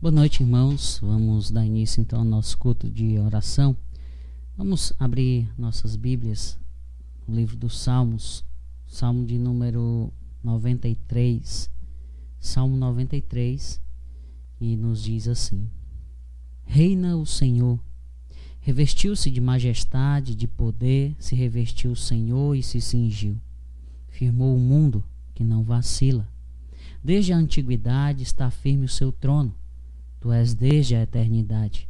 Boa noite, irmãos. Vamos dar início então ao nosso culto de oração. Vamos abrir nossas Bíblias no livro dos Salmos, Salmo de número 93. Salmo 93, e nos diz assim: Reina o Senhor, revestiu-se de majestade, de poder, se revestiu o Senhor e se cingiu. Firmou o mundo que não vacila. Desde a antiguidade está firme o seu trono. Tu és desde a eternidade.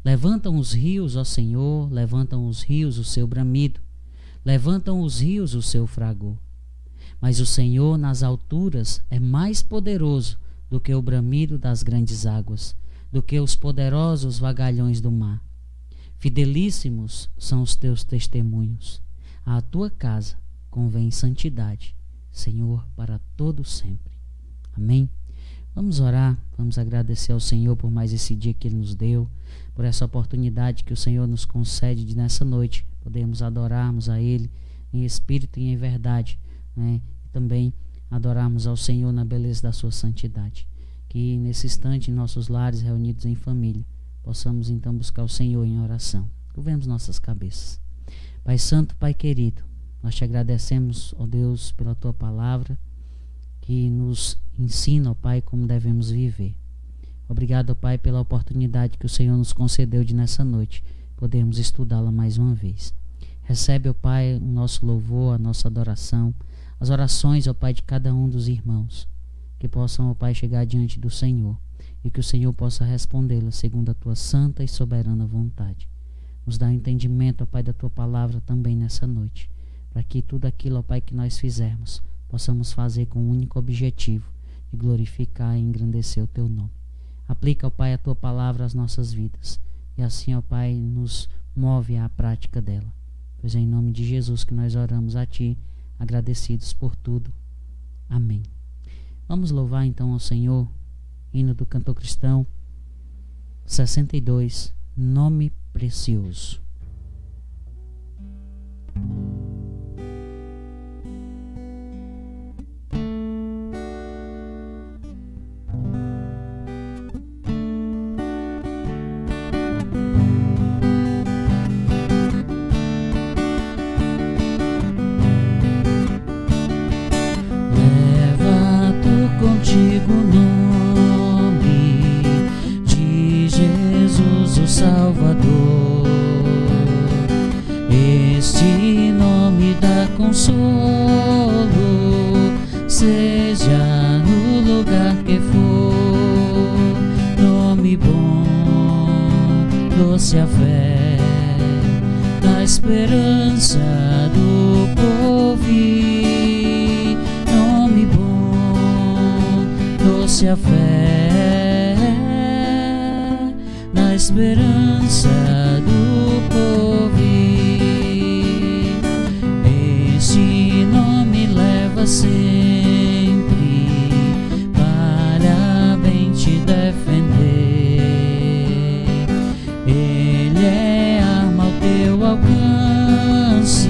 Levantam os rios, ó Senhor, levantam os rios o seu bramido, levantam os rios o seu fragor. Mas o Senhor nas alturas é mais poderoso do que o bramido das grandes águas, do que os poderosos vagalhões do mar. Fidelíssimos são os teus testemunhos. À tua casa convém santidade, Senhor, para todo sempre. Amém. Vamos orar, vamos agradecer ao Senhor por mais esse dia que Ele nos deu, por essa oportunidade que o Senhor nos concede de nessa noite podermos adorarmos a Ele em espírito e em verdade, né? E também adorarmos ao Senhor na beleza da sua santidade. Que nesse instante, em nossos lares reunidos em família, possamos então buscar o Senhor em oração. Curvemos nossas cabeças. Pai Santo, Pai querido, nós te agradecemos, ó Deus, pela tua palavra, que nos ensina, ó Pai, como devemos viver. Obrigado, ó Pai, pela oportunidade que o Senhor nos concedeu de nessa noite podermos estudá-la mais uma vez. Recebe, ó Pai, o nosso louvor, a nossa adoração, as orações, ó Pai, de cada um dos irmãos, que possam, ó Pai, chegar diante do Senhor e que o Senhor possa respondê-la segundo a tua santa e soberana vontade. Nos dá entendimento, ó Pai, da tua palavra também nessa noite, para que tudo aquilo, ó Pai, que nós fizermos, possamos fazer com o único objetivo de glorificar e engrandecer o teu nome. Aplica, ó Pai, a tua palavra às nossas vidas e assim, ó Pai, nos move à prática dela. Pois é em nome de Jesus que nós oramos a ti, agradecidos por tudo. Amém. Vamos louvar então ao Senhor, hino do cantor cristão 62, Nome Precioso. Contigo o nome de Jesus o Salvador. Este nome dá consolo, seja no lugar que for. Nome bom, doce a fé, a esperança do porvir. Nome bom, doce a fé, na esperança do porvir. Este nome leva sempre para bem te defender. Ele é arma ao teu alcance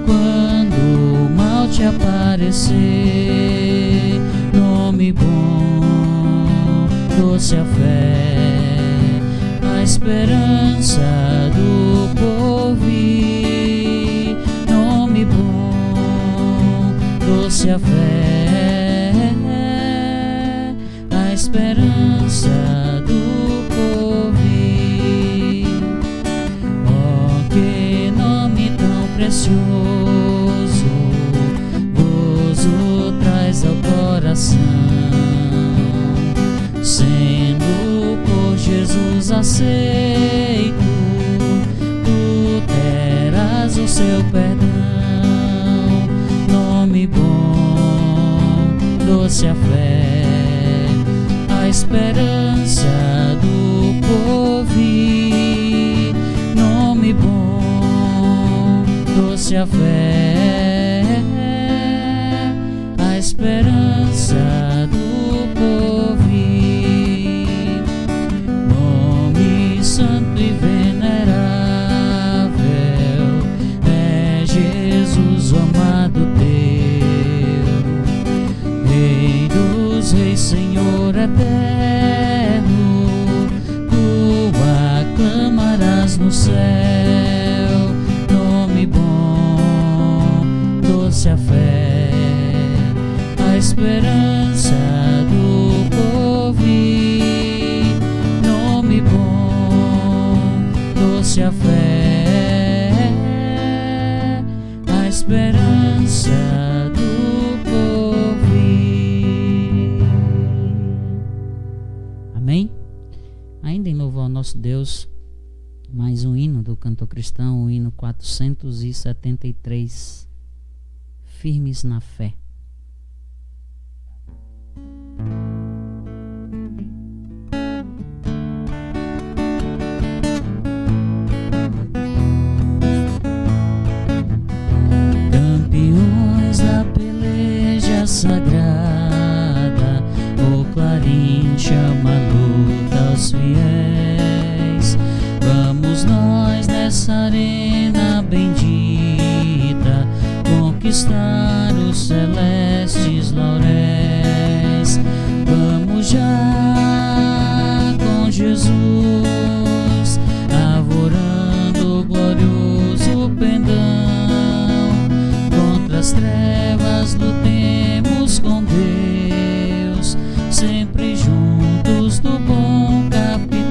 quando o mal te aparecer. Nome bom, doce a fé, a esperança do porvir. Nome bom, doce a fé, a esperança do porvir. Oh, que nome tão precioso, gozo traz ao coração. Sendo por Jesus aceito, tu terás o seu perdão. Nome bom, doce a fé, a esperança do porvir. Nome bom, doce a fé, a esperança do porvir. Nome santo e venerável é Jesus, o amado teu, Rei dos reis, Senhor eterno. doce a fé, a esperança do porvir. Nome bom, doce a fé, a esperança do porvir. Amém? Ainda em louvor ao nosso Deus, mais um hino do cantor cristão, o hino 473, Firmes na Fé. Campeões da peleja sagrada, o clarim chama a luta aos fiéis. Vamos nós nessa arena bendita conquistar os celestes lauréis. Vamos já com Jesus, arvorando o glorioso pendão. Contra as trevas lutemos com Deus, sempre juntos do bom capitão.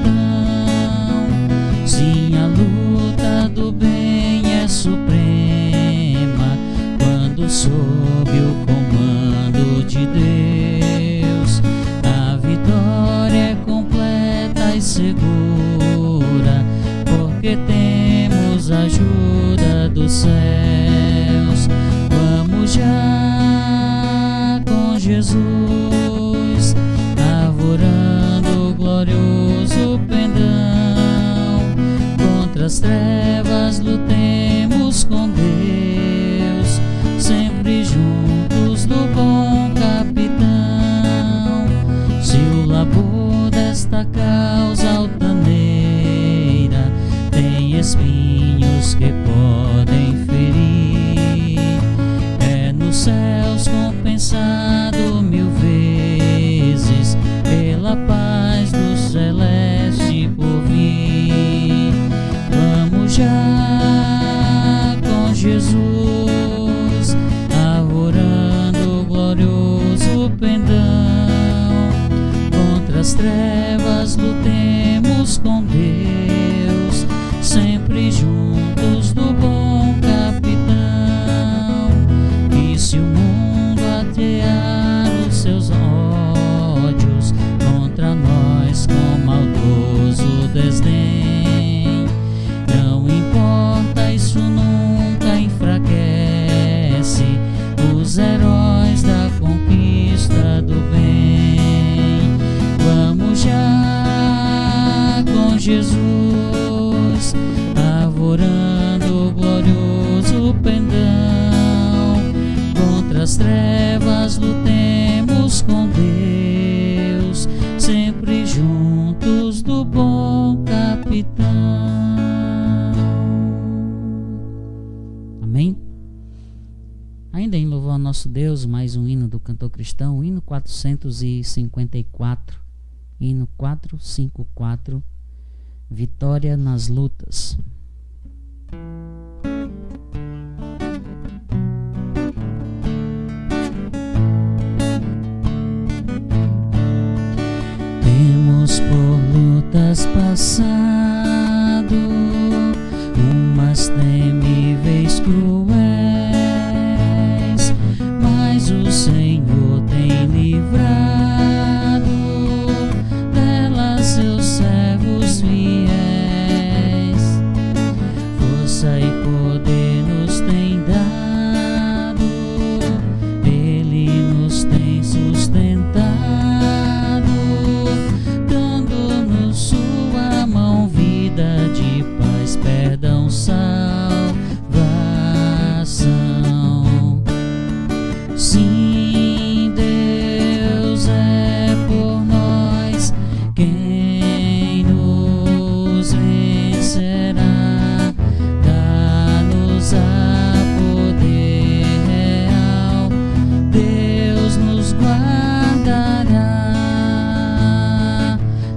Sim, a luta do bem é suprema quando sob o comando de Deus. A vitória é completa e segura, porque temos a ajuda dos céus. Vamos já com Jesus, arvorando o glorioso pendão. Contra as trevas lutemos com Deus, sempre juntos do bom capitão. Se o labor desta causa altaneira tem espinhos que podem ferir, é nos céus compensado 1000 vezes pela paz do celeste porvir. Vamos já com Jesus, arvorando o glorioso pendão. Contra as trevas lutemos com Deus, sempre juntos do bom capitão. E se o mundo atear os seus ódios contra nós com maldoso desdém, não importa, isso nunca enfraquece os heróis da conquista do bem. Vamos já com Jesus, arvorando o glorioso pendão. Contra as trevas lutemos com Deus, sempre juntos do bom capitão. Amém? Ainda em louvor ao nosso Deus, mais um hino do cantor cristão, o hino 454, hino 454, Vitória nas Lutas. Temos por lutas passado, umas temíveis cruéis, mas o Senhor tem livrado delas seus servos fiéis. Força e poder nos tem dado, Ele nos tem sustentado, dando-nos sua mão, vida de paz, perdão, salvação. Sim, Deus é por nós, quem nos vencerá? Dá-nos a poder real, Deus nos guardará,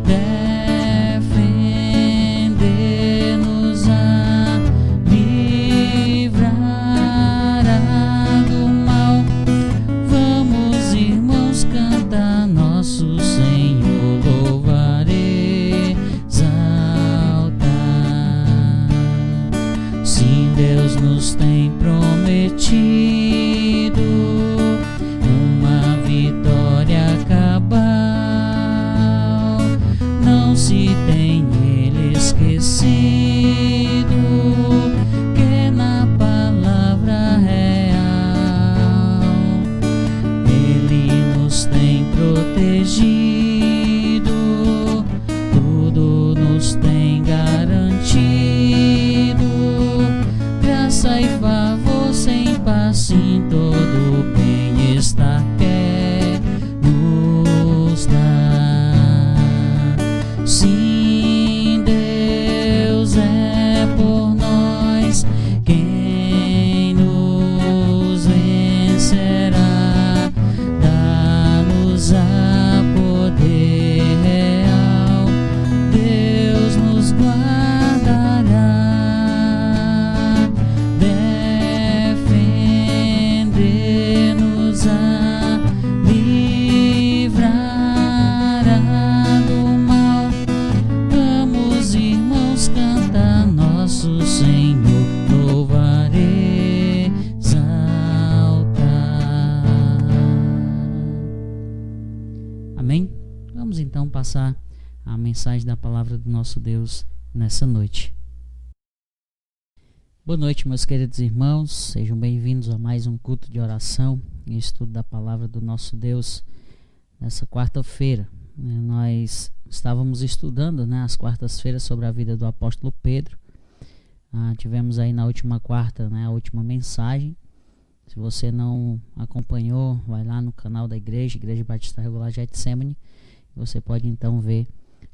defender-nos-á, livrar-nos-á. garantido, uma vitória cabal. Não se tem ele esquecido que na palavra real ele nos tem protegido, tudo nos tem garantido. Graça e favor sem paz em todo bem-estar quer nos dar. Sim, Deus é por nós, quem nos vencerá? Dá-nos a poder real, Deus nos guardará, defender-nos-á, livrará do mal. Vamos, irmãos, cantar nosso Senhor, louvar, exaltar. Amém? Vamos então passar a mensagem da palavra do nosso Deus nessa noite. Boa noite, meus queridos irmãos, sejam bem-vindos a mais um culto de oração e estudo da palavra do nosso Deus nessa quarta-feira. Nós estávamos estudando, às quartas-feiras sobre a vida do apóstolo Pedro. Tivemos aí na última quarta, a última mensagem. Se você não acompanhou, vai lá no canal da Igreja Batista Regular Getsemane. Você pode então ver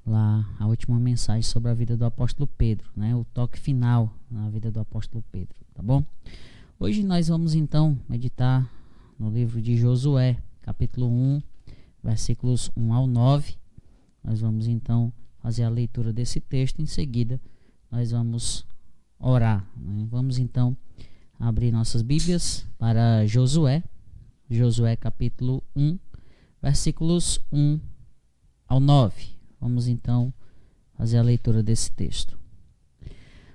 lá a última mensagem sobre a vida do apóstolo Pedro, o toque final na vida do apóstolo Pedro, tá bom? Hoje nós vamos então meditar no livro de Josué, capítulo 1, versículos 1 ao 9. Nós vamos então fazer a leitura desse texto, em seguida nós vamos orar, Vamos então abrir nossas Bíblias para Josué capítulo 1, versículos 1 ao 9. Vamos então fazer a leitura desse texto.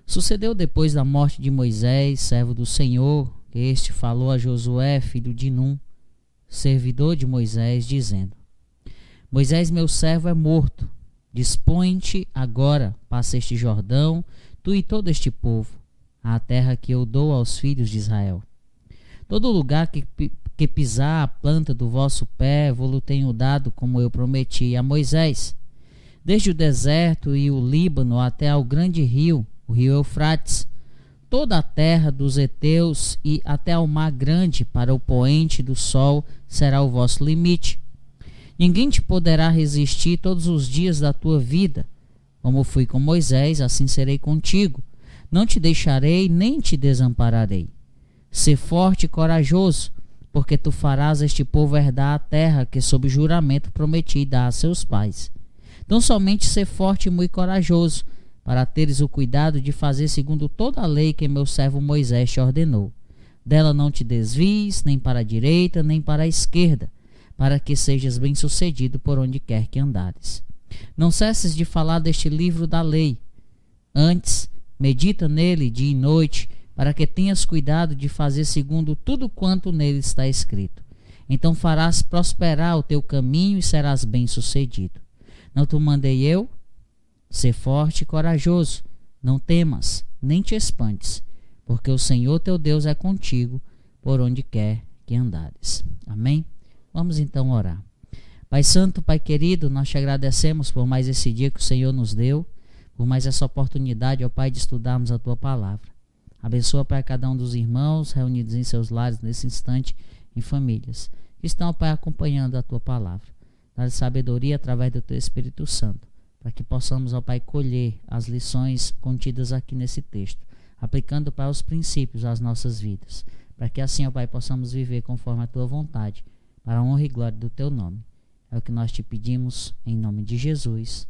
Sucedeu depois da morte de Moisés, servo do Senhor, que este falou a Josué, filho de Num, servidor de Moisés, dizendo: Moisés, meu servo, é morto. Dispõe-te agora, passa este Jordão, tu e todo este povo, à terra que eu dou aos filhos de Israel. Todo lugar que pisar a planta do vosso pé, vou-lo tenho dado, como eu prometi a Moisés. Desde o deserto e o Líbano até ao grande rio, o rio Eufrates, toda a terra dos heteus e até ao mar grande, para o poente do sol, será o vosso limite. Ninguém te poderá resistir todos os dias da tua vida. Como fui com Moisés, assim serei contigo. Não te deixarei, nem te desampararei. Sê forte e corajoso, porque tu farás este povo herdar a terra que sob juramento prometi dar a seus pais. Então somente ser forte e muito corajoso, para teres o cuidado de fazer segundo toda a lei que meu servo Moisés te ordenou. Dela não te desvies, nem para a direita, nem para a esquerda, para que sejas bem-sucedido por onde quer que andares. Não cesses de falar deste livro da lei. Antes, medita nele dia e noite, para que tenhas cuidado de fazer segundo tudo quanto nele está escrito. Então farás prosperar o teu caminho e serás bem-sucedido. Não te mandei eu? Sê forte e corajoso, não temas, nem te espantes, porque o Senhor teu Deus é contigo, por onde quer que andares. Amém? Vamos então orar. Pai Santo, Pai querido, nós te agradecemos por mais esse dia que o Senhor nos deu, por mais essa oportunidade, ó Pai, de estudarmos a Tua Palavra. Abençoa, Pai, cada um dos irmãos reunidos em seus lares nesse instante, em famílias, que estão, Pai, acompanhando a Tua Palavra. Dá sabedoria através do Teu Espírito Santo, para que possamos, ó Pai, colher as lições contidas aqui nesse texto, aplicando, Pai, os princípios às nossas vidas, para que assim, ó Pai, possamos viver conforme a Tua vontade, para a honra e glória do Teu nome. É o que nós te pedimos, em nome de Jesus.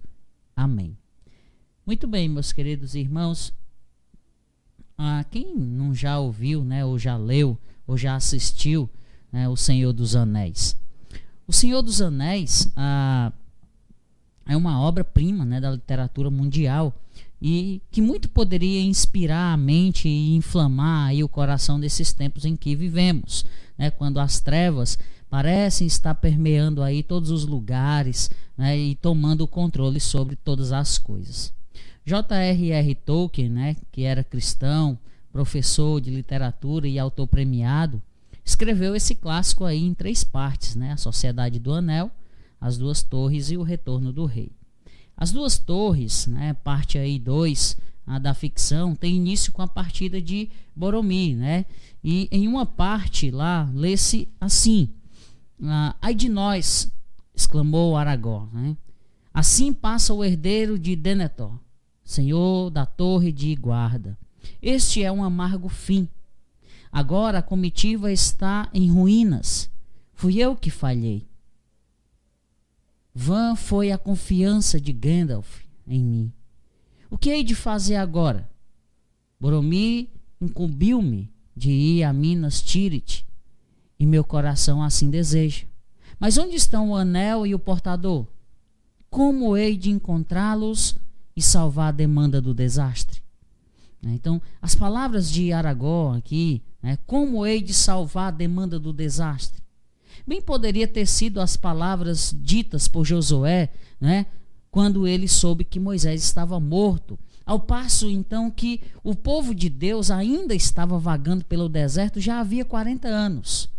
Amém. Muito bem, meus queridos irmãos, quem não já ouviu, ou já leu, ou já assistiu, O Senhor dos Anéis? O Senhor dos Anéis é uma obra-prima, da literatura mundial, e que muito poderia inspirar a mente e inflamar aí o coração desses tempos em que vivemos, né? Quando as trevas parecem estar permeando aí todos os lugares, né? E tomando o controle sobre todas as coisas. J.R.R. Tolkien, né? Que era cristão, professor de literatura e autor premiado, escreveu esse clássico aí em 3 partes, né? A Sociedade do Anel, As Duas Torres e O Retorno do Rei. As Duas Torres, né? Parte aí 2 da ficção, tem início com a partida de Boromir, né? E em uma parte lá, lê-se assim: ai de nós, exclamou Aragorn, né? Assim passa o herdeiro de Denethor, senhor da torre de guarda. Este é um amargo fim. Agora a comitiva está em ruínas. Fui eu que falhei. Vã foi a confiança de Gandalf em mim. O que hei de fazer agora? Boromir incumbiu-me de ir a Minas Tirith, e meu coração assim deseja. Mas onde estão o anel e o portador? Como hei de encontrá-los e salvar a demanda do desastre? Então, as palavras de Aragorn aqui, né, como hei de salvar a demanda do desastre? Bem poderia ter sido as palavras ditas por Josué, né, quando ele soube que Moisés estava morto, ao passo então que o povo de Deus ainda estava vagando pelo deserto já havia 40 anos,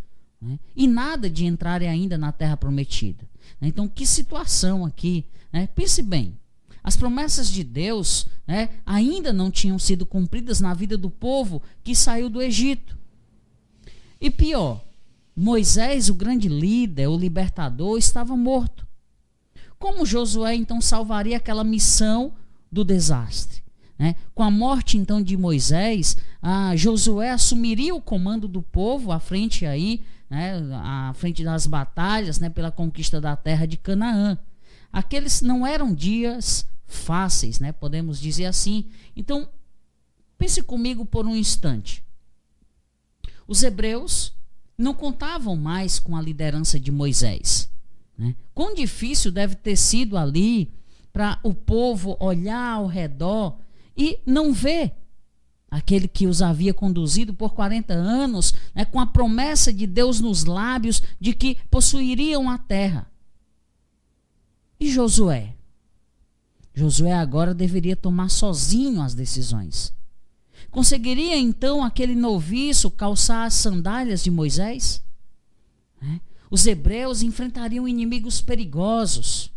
né, e nada de entrarem ainda na terra prometida. Então, que situação aqui, né? Pense bem. As promessas de Deus, né, ainda não tinham sido cumpridas na vida do povo que saiu do Egito. E pior, Moisés, o grande líder, o libertador, estava morto. Como Josué então salvaria aquela missão do desastre? Né? Com a morte então de Moisés, Josué assumiria o comando do povo à frente aí, né, à frente das batalhas, né, pela conquista da terra de Canaã. Aqueles não eram dias fáceis, né? Podemos dizer assim. Então, pense comigo por um instante. Os hebreus não contavam mais com a liderança de Moisés, né? Quão difícil deve ter sido ali para o povo olhar ao redor e não ver aquele que os havia conduzido por 40 anos, né, com a promessa de Deus nos lábios de que possuiriam a terra. E Josué? Josué agora deveria tomar sozinho as decisões. Conseguiria então aquele noviço calçar as sandálias de Moisés? Os hebreus enfrentariam inimigos perigosos,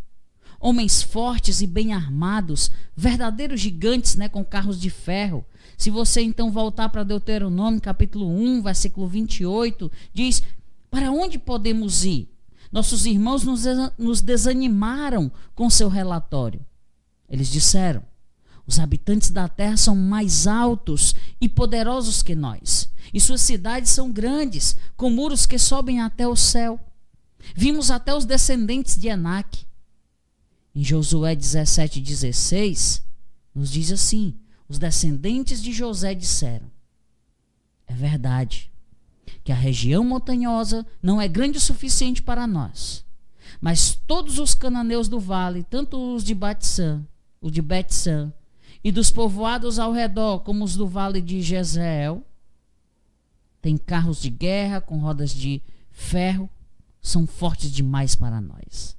homens fortes e bem armados, verdadeiros gigantes, né, com carros de ferro. Se você então voltar para Deuteronômio capítulo 1, versículo 28, diz: para onde podemos ir? Nossos irmãos nos desanimaram com seu relatório. Eles disseram: os habitantes da terra são mais altos e poderosos que nós, e suas cidades são grandes, com muros que sobem até o céu. Vimos até os descendentes de Enaque. Em Josué 17:16, nos diz assim: os descendentes de José disseram: é verdade que a região montanhosa não é grande o suficiente para nós, mas todos os cananeus do vale, tanto os de Bet-San, o de Bet-San, e dos povoados ao redor, como os do vale de Jezreel, têm carros de guerra com rodas de ferro, são fortes demais para nós.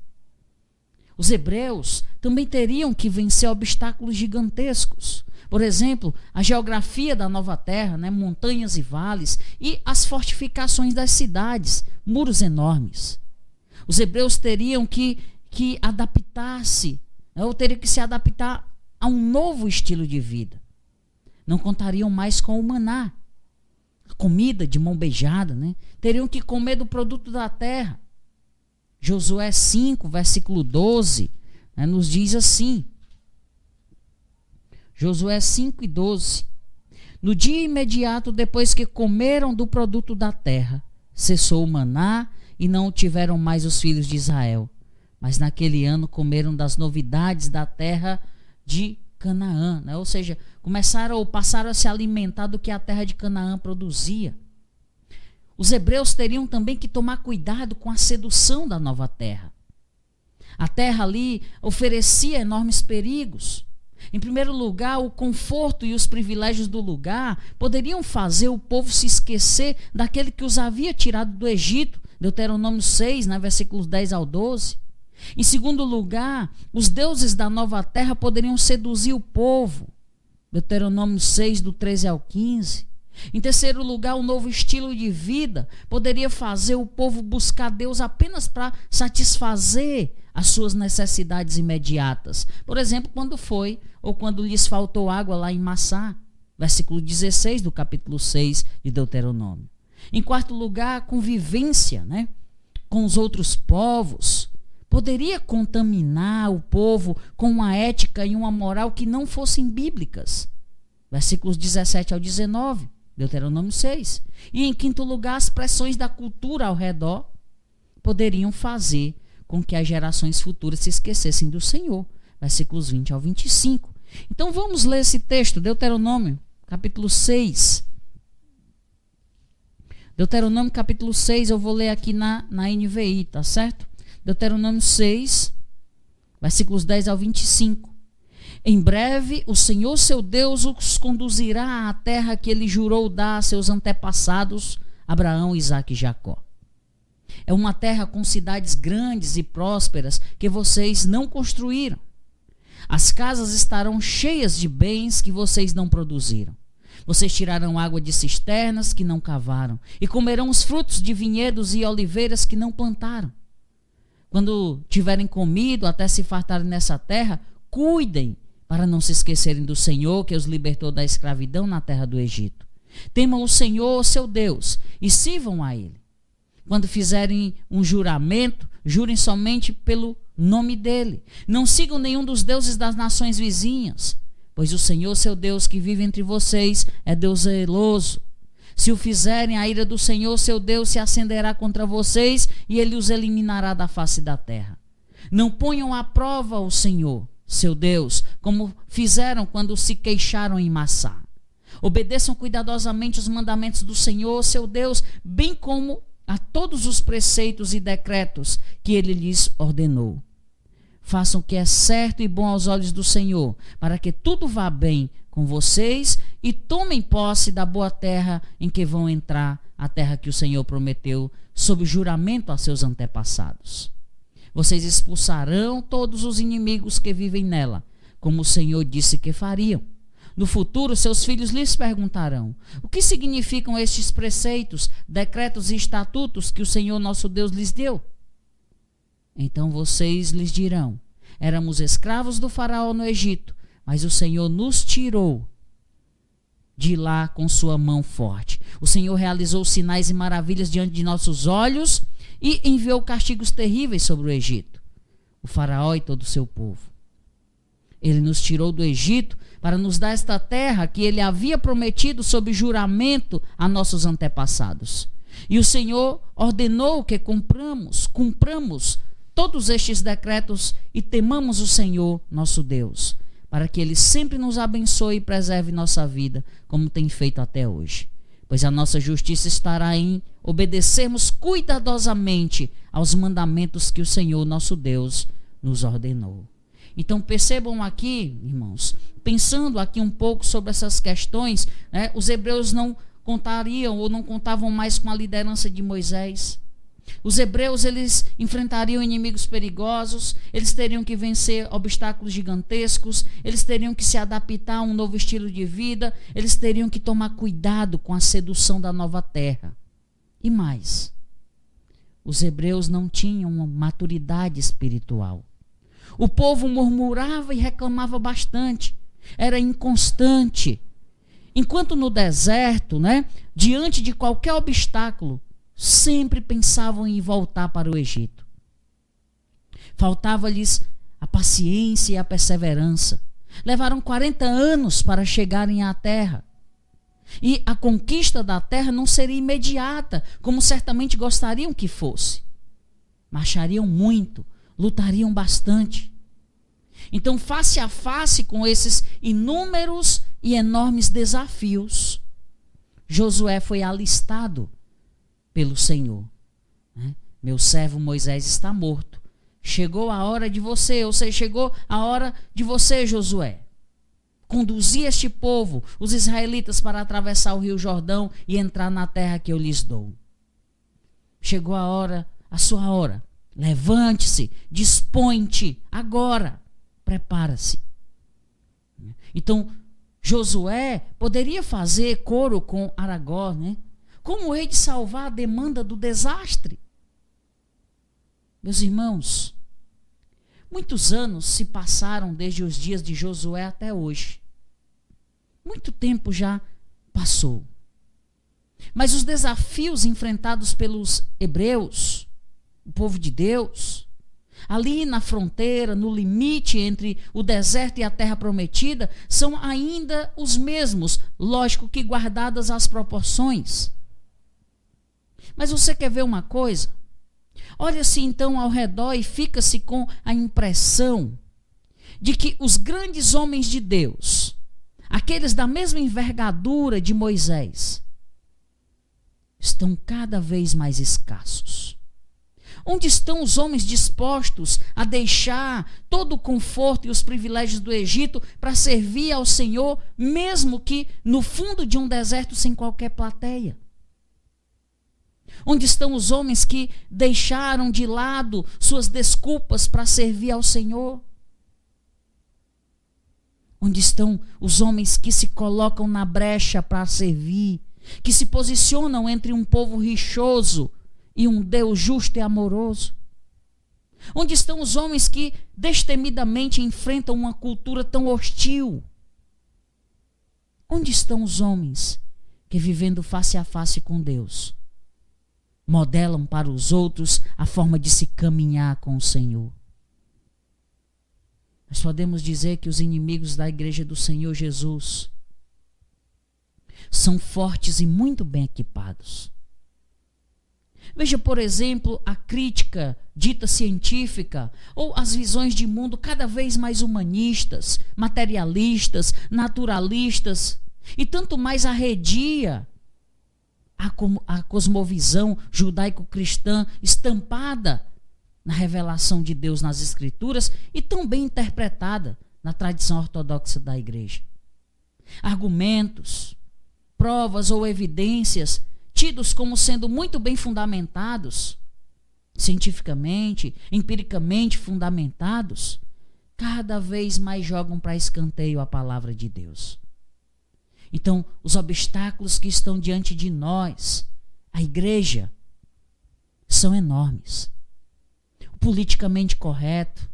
Os hebreus também teriam que vencer obstáculos gigantescos. Por exemplo, a geografia da nova terra, né, montanhas e vales, e as fortificações das cidades, muros enormes. Os hebreus teriam que adaptar-se, né, ou teriam que se adaptar a um novo estilo de vida. Não contariam mais com o maná, a comida de mão beijada, né? Teriam que comer do produto da terra. Josué 5, versículo 12, né, nos diz assim. Josué 5 e 12. No dia imediato depois que comeram do produto da terra, cessou o maná e não o tiveram mais os filhos de Israel. Mas naquele ano comeram das novidades da terra de Canaã, né? Ou seja, passaram a se alimentar do que a terra de Canaã produzia. Os hebreus teriam também que tomar cuidado com a sedução da nova terra. A terra ali oferecia enormes perigos. Em primeiro lugar, o conforto e os privilégios do lugar poderiam fazer o povo se esquecer daquele que os havia tirado do Egito, Deuteronômio 6, versículos 10 ao 12. Em segundo lugar, os deuses da nova terra poderiam seduzir o povo, Deuteronômio 6, do 13 ao 15. Em terceiro lugar, o novo estilo de vida poderia fazer o povo buscar Deus apenas para satisfazer as suas necessidades imediatas. Por exemplo, quando lhes faltou água lá em Massá, versículo 16 do capítulo 6 de Deuteronômio. Em quarto lugar, a convivência, com os outros povos poderia contaminar o povo com uma ética e uma moral que não fossem bíblicas. Versículos 17 ao 19, Deuteronômio 6. E em quinto lugar, as pressões da cultura ao redor poderiam fazer com que as gerações futuras se esquecessem do Senhor. Versículos 20 ao 25. Então vamos ler esse texto, Deuteronômio, capítulo 6. Deuteronômio, capítulo 6, eu vou ler aqui na NVI, tá certo? Deuteronômio 6, versículos 10 ao 25. Em breve, o Senhor seu Deus os conduzirá à terra que ele jurou dar a seus antepassados, Abraão, Isaque e Jacó. É uma terra com cidades grandes e prósperas que vocês não construíram. As casas estarão cheias de bens que vocês não produziram. Vocês tirarão água de cisternas que não cavaram e comerão os frutos de vinhedos e oliveiras que não plantaram. Quando tiverem comido até se fartarem nessa terra, cuidem para não se esquecerem do Senhor que os libertou da escravidão na terra do Egito. Temam o Senhor, seu Deus, e sirvam a Ele. Quando fizerem um juramento, jurem somente pelo nome dEle. Não sigam nenhum dos deuses das nações vizinhas, pois o Senhor, seu Deus, que vive entre vocês, é Deus zeloso. Se o fizerem, a ira do Senhor, seu Deus, se acenderá contra vocês e Ele os eliminará da face da terra. Não ponham à prova o Senhor, seu Deus, como fizeram quando se queixaram em Massá. Obedeçam cuidadosamente os mandamentos do Senhor, seu Deus, bem como a todos os preceitos e decretos que Ele lhes ordenou. Façam o que é certo e bom aos olhos do Senhor, para que tudo vá bem com vocês e tomem posse da boa terra em que vão entrar, a terra que o Senhor prometeu sob juramento a seus antepassados. Vocês expulsarão todos os inimigos que vivem nela, como o Senhor disse que fariam. No futuro, seus filhos lhes perguntarão: o que significam estes preceitos, decretos e estatutos que o Senhor nosso Deus lhes deu? Então vocês lhes dirão: éramos escravos do faraó no Egito, mas o Senhor nos tirou de lá com sua mão forte. O Senhor realizou sinais e maravilhas diante de nossos olhos e enviou castigos terríveis sobre o Egito, o faraó e todo o seu povo. Ele nos tirou do Egito para nos dar esta terra que ele havia prometido sob juramento a nossos antepassados. E o Senhor ordenou que cumpramos todos estes decretos e temamos o Senhor, nosso Deus, para que Ele sempre nos abençoe e preserve nossa vida, como tem feito até hoje. Pois a nossa justiça estará em obedecermos cuidadosamente aos mandamentos que o Senhor, nosso Deus, nos ordenou. Então percebam aqui, irmãos, pensando aqui um pouco sobre essas questões, os hebreus não contariam ou não contavam mais com a liderança de Moisés. Os hebreus, eles enfrentariam inimigos perigosos, eles teriam que vencer obstáculos gigantescos, eles teriam que se adaptar a um novo estilo de vida, eles teriam que tomar cuidado com a sedução da nova terra. E mais, os hebreus não tinham uma maturidade espiritual. O povo murmurava e reclamava bastante, era inconstante. Enquanto no deserto, diante de qualquer obstáculo, sempre pensavam em voltar para o Egito. Faltava-lhes a paciência e a perseverança. Levaram 40 anos para chegarem à terra. E a conquista da terra não seria imediata, como certamente gostariam que fosse. Marchariam muito, lutariam bastante. Então, face a face com esses inúmeros e enormes desafios, Josué foi alistado pelo Senhor. Meu servo Moisés está morto. Chegou a hora de você, ou seja, chegou a hora de você, Josué. conduzir este povo, os israelitas, para atravessar o rio Jordão e entrar na terra que eu lhes dou. Chegou a hora, a sua hora. Levante-se, dispõe-te agora, prepara-se. Então, Josué poderia fazer coro com Aragó, né? Como hei de salvar a demanda do desastre? Meus irmãos, muitos anos se passaram desde os dias de Josué até hoje. Muito tempo já passou. Mas os desafios enfrentados pelos hebreus, o povo de Deus, ali na fronteira, no limite entre o deserto e a terra prometida, são ainda os mesmos, lógico que guardadas as proporções. Mas você quer ver uma coisa? Olha-se então ao redor e fica-se com a impressão de que os grandes homens de Deus, aqueles da mesma envergadura de Moisés, estão cada vez mais escassos. Onde estão os homens dispostos a deixar todo o conforto e os privilégios do Egito para servir ao Senhor, mesmo que no fundo de um deserto sem qualquer plateia? Onde estão os homens que deixaram de lado suas desculpas para servir ao Senhor? Onde estão os homens que se colocam na brecha para servir, que se posicionam entre um povo rixoso e um Deus justo e amoroso? Onde estão os homens que destemidamente enfrentam uma cultura tão hostil? Onde estão os homens que, vivendo face a face com Deus, modelam para os outros a forma de se caminhar com o Senhor? Nós podemos dizer que os inimigos da igreja do Senhor Jesus são fortes e muito bem equipados. Veja, por exemplo, a crítica dita científica ou as visões de mundo cada vez mais humanistas, materialistas, naturalistas, e tanto mais arredia a cosmovisão judaico-cristã estampada na revelação de Deus nas Escrituras e tão bem interpretada na tradição ortodoxa da igreja. Argumentos, provas ou evidências tidos como sendo muito bem fundamentados, cientificamente, empiricamente fundamentados, cada vez mais jogam para escanteio a palavra de Deus. Então, os obstáculos que estão diante de nós, a igreja, são enormes. O politicamente correto,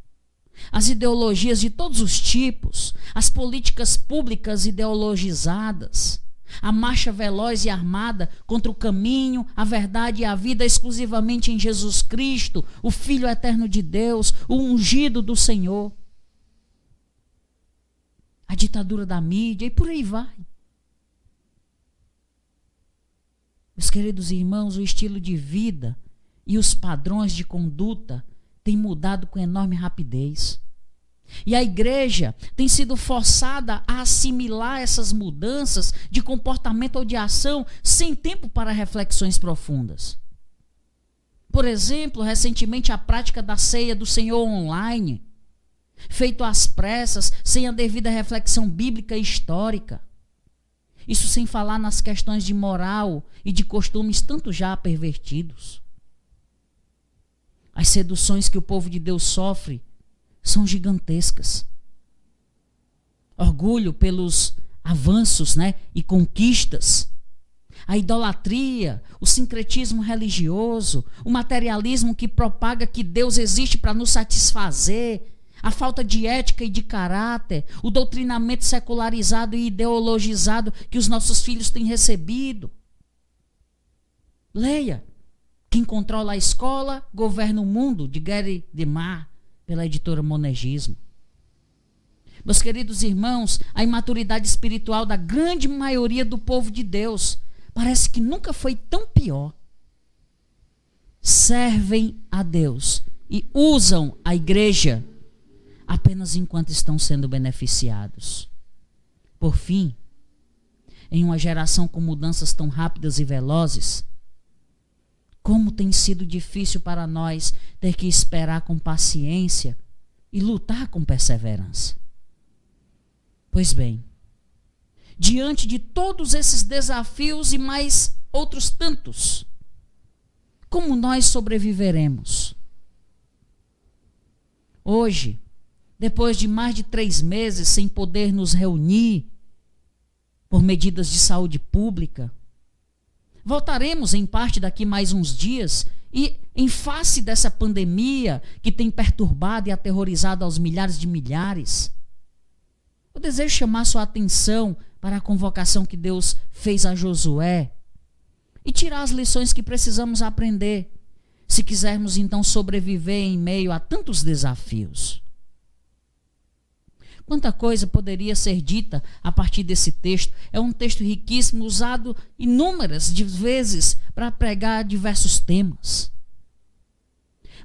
as ideologias de todos os tipos, as políticas públicas ideologizadas, a marcha veloz e armada contra o caminho, a verdade e a vida exclusivamente em Jesus Cristo, o Filho eterno de Deus, o ungido do Senhor. A ditadura da mídia e por aí vai. Meus queridos irmãos, o estilo de vida e os padrões de conduta têm mudado com enorme rapidez. E a igreja tem sido forçada a assimilar essas mudanças de comportamento ou de ação sem tempo para reflexões profundas. Por exemplo, recentemente a prática da ceia do Senhor online, feito às pressas, sem a devida reflexão bíblica e histórica. Isso sem falar nas questões de moral e de costumes tanto já pervertidos. As seduções que o povo de Deus sofre são gigantescas. Orgulho pelos avanços, e conquistas. A idolatria, o sincretismo religioso, o materialismo que propaga que Deus existe para nos satisfazer, a falta de ética e de caráter, o doutrinamento secularizado e ideologizado que os nossos filhos têm recebido. Leia. Quem controla a escola, governa o mundo, de Gary DeMar, pela editora Monergismo. Meus queridos irmãos, a imaturidade espiritual da grande maioria do povo de Deus parece que nunca foi tão pior. Servem a Deus e usam a igreja apenas enquanto estão sendo beneficiados. Por fim, em uma geração com mudanças tão rápidas e velozes, como tem sido difícil para nós ter que esperar com paciência e lutar com perseverança. Pois bem, diante de todos esses desafios e mais outros tantos, como nós sobreviveremos? Hoje, depois de mais de 3 meses sem poder nos reunir por medidas de saúde pública, voltaremos em parte daqui mais uns dias e, em face dessa pandemia que tem perturbado e aterrorizado aos milhares de milhares, eu desejo chamar sua atenção para a convocação que Deus fez a Josué e tirar as lições que precisamos aprender, se quisermos então sobreviver em meio a tantos desafios. Quanta coisa poderia ser dita a partir desse texto. É um texto riquíssimo, usado inúmeras de vezes para pregar diversos temas.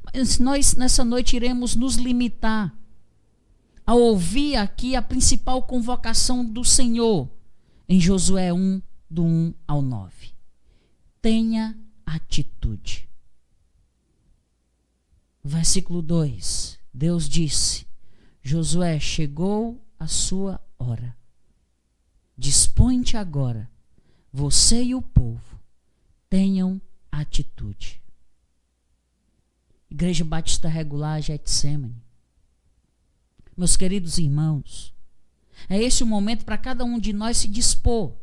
Mas nós, nessa noite, iremos nos limitar a ouvir aqui a principal convocação do Senhor em Josué 1, do 1 ao 9. Tenha atitude. Versículo 2, Deus disse: Josué, chegou a sua hora. Dispõe-te agora, você e o povo, tenham atitude. Igreja Batista Regular Getsemane. Meus queridos irmãos, é esse o momento para cada um de nós se dispor.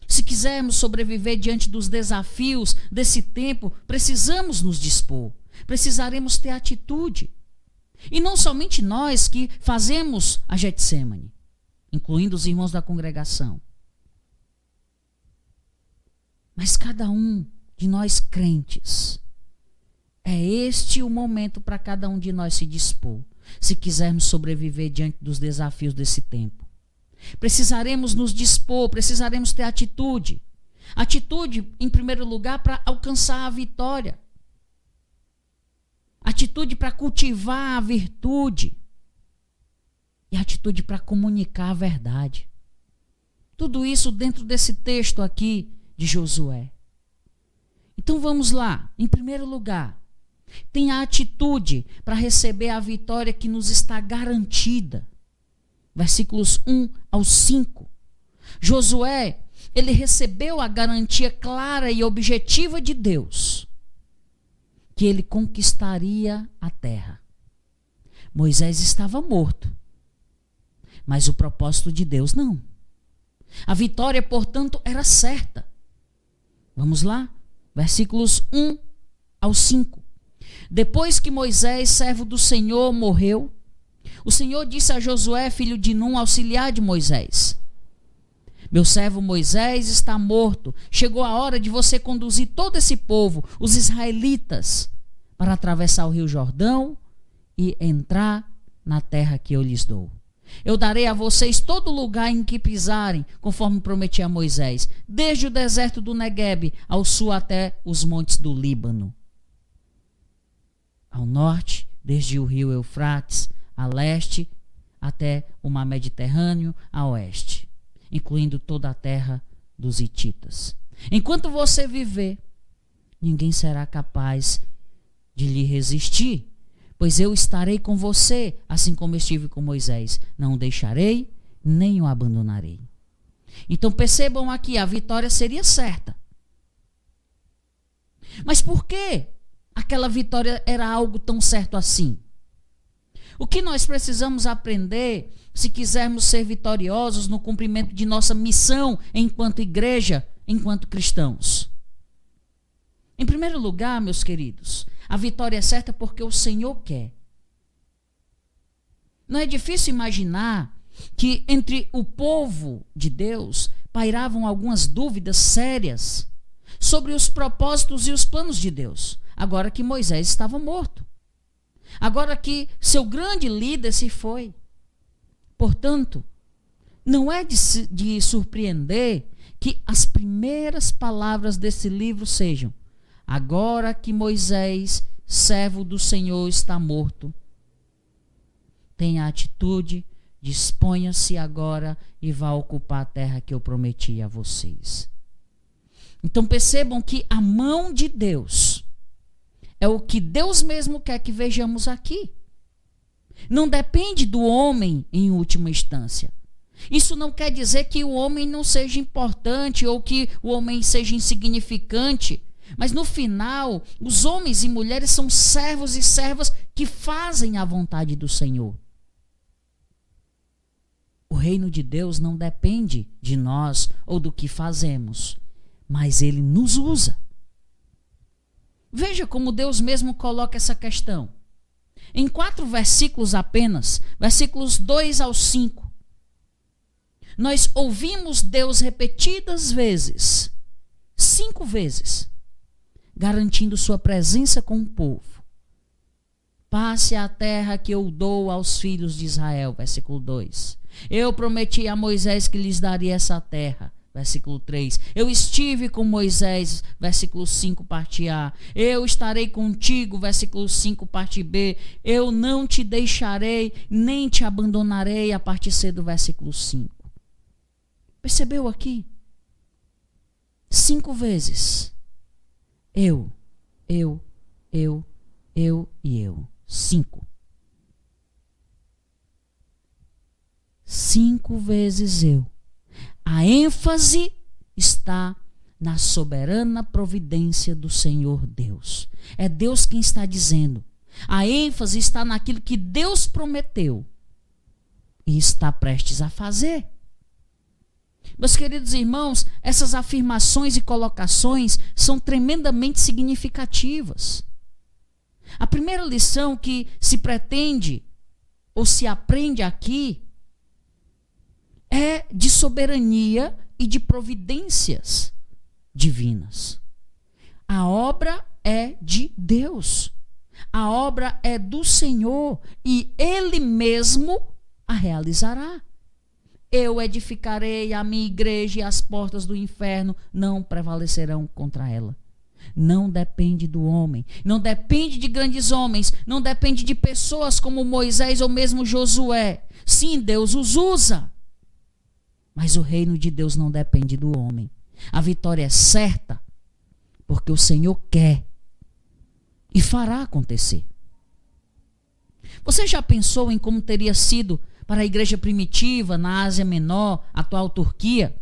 Se quisermos sobreviver diante dos desafios desse tempo, precisamos nos dispor. Precisaremos ter atitude. E não somente nós que fazemos a Getsemane, incluindo os irmãos da congregação, mas cada um de nós crentes. É este o momento para cada um de nós se dispor, se quisermos sobreviver diante dos desafios desse tempo. Precisaremos nos dispor, precisaremos ter atitude. Atitude, em primeiro lugar, para alcançar a vitória. Atitude para cultivar a virtude. E atitude para comunicar a verdade. Tudo isso dentro desse texto aqui de Josué. Então vamos lá. Em primeiro lugar, tenha atitude para receber a vitória que nos está garantida. Versículos 1 ao 5. Josué, ele recebeu a garantia clara e objetiva de Deus, que ele conquistaria a terra. Moisés estava morto, mas o propósito de Deus não. A vitória, portanto, era certa. Vamos lá? Versículos 1 ao 5. Depois que Moisés, servo do Senhor, morreu, o Senhor disse a Josué, filho de Num, auxiliar de Moisés: meu servo Moisés está morto. Chegou a hora de você conduzir todo esse povo, os israelitas, para atravessar o rio Jordão e entrar na terra que eu lhes dou. Eu darei a vocês todo lugar em que pisarem, conforme prometi a Moisés, desde o deserto do Neguebe ao sul até os montes do Líbano. Ao norte, desde o rio Eufrates, a leste, até o mar Mediterrâneo, a oeste, incluindo toda a terra dos hititas. Enquanto você viver, ninguém será capaz de lhe resistir, pois eu estarei com você, assim como estive com Moisés. Não o deixarei, nem o abandonarei. Então percebam aqui, a vitória seria certa. Mas por que aquela vitória era algo tão certo assim? O que nós precisamos aprender se quisermos ser vitoriosos no cumprimento de nossa missão enquanto igreja, enquanto cristãos? Em primeiro lugar, meus queridos, a vitória é certa porque o Senhor quer. Não é difícil imaginar que entre o povo de Deus pairavam algumas dúvidas sérias sobre os propósitos e os planos de Deus, agora que Moisés estava morto. Agora que seu grande líder se foi. Portanto, não é de surpreender que as primeiras palavras desse livro sejam: agora que Moisés, servo do Senhor, está morto, tenha atitude, disponha-se agora e vá ocupar a terra que eu prometi a vocês. Então percebam que a mão de Deus é o que Deus mesmo quer que vejamos aqui. Não depende do homem em última instância. Isso não quer dizer que o homem não seja importante ou que o homem seja insignificante. Mas no final, os homens e mulheres são servos e servas que fazem a vontade do Senhor. O reino de Deus não depende de nós ou do que fazemos, mas Ele nos usa. Veja como Deus mesmo coloca essa questão. Em 4 versículos apenas, versículos 2 ao 5, nós ouvimos Deus repetidas vezes, 5 vezes, garantindo sua presença com o povo. Passe a terra que eu dou aos filhos de Israel, versículo 2. Eu prometi a Moisés que lhes daria essa terra, versículo 3. Eu estive com Moisés, versículo 5, parte A. Eu estarei contigo, versículo 5, parte B. Eu não te deixarei, nem te abandonarei, a parte C do versículo 5. Percebeu aqui? 5 vezes. Eu e eu. 5. 5 vezes eu. A ênfase está na soberana providência do Senhor Deus. É Deus quem está dizendo. A ênfase está naquilo que Deus prometeu e está prestes a fazer. Meus queridos irmãos, essas afirmações e colocações são tremendamente significativas. A primeira lição que se pretende ou se aprende aqui é de soberania e de providências divinas. A obra é de Deus. A obra é do Senhor e Ele mesmo a realizará. Eu edificarei a minha igreja e as portas do inferno não prevalecerão contra ela. Não depende do homem, não depende de grandes homens, não depende de pessoas como Moisés ou mesmo Josué. Sim, Deus os usa, mas o reino de Deus não depende do homem. A vitória é certa, porque o Senhor quer e fará acontecer. Você já pensou em como teria sido para a igreja primitiva na Ásia Menor, atual Turquia,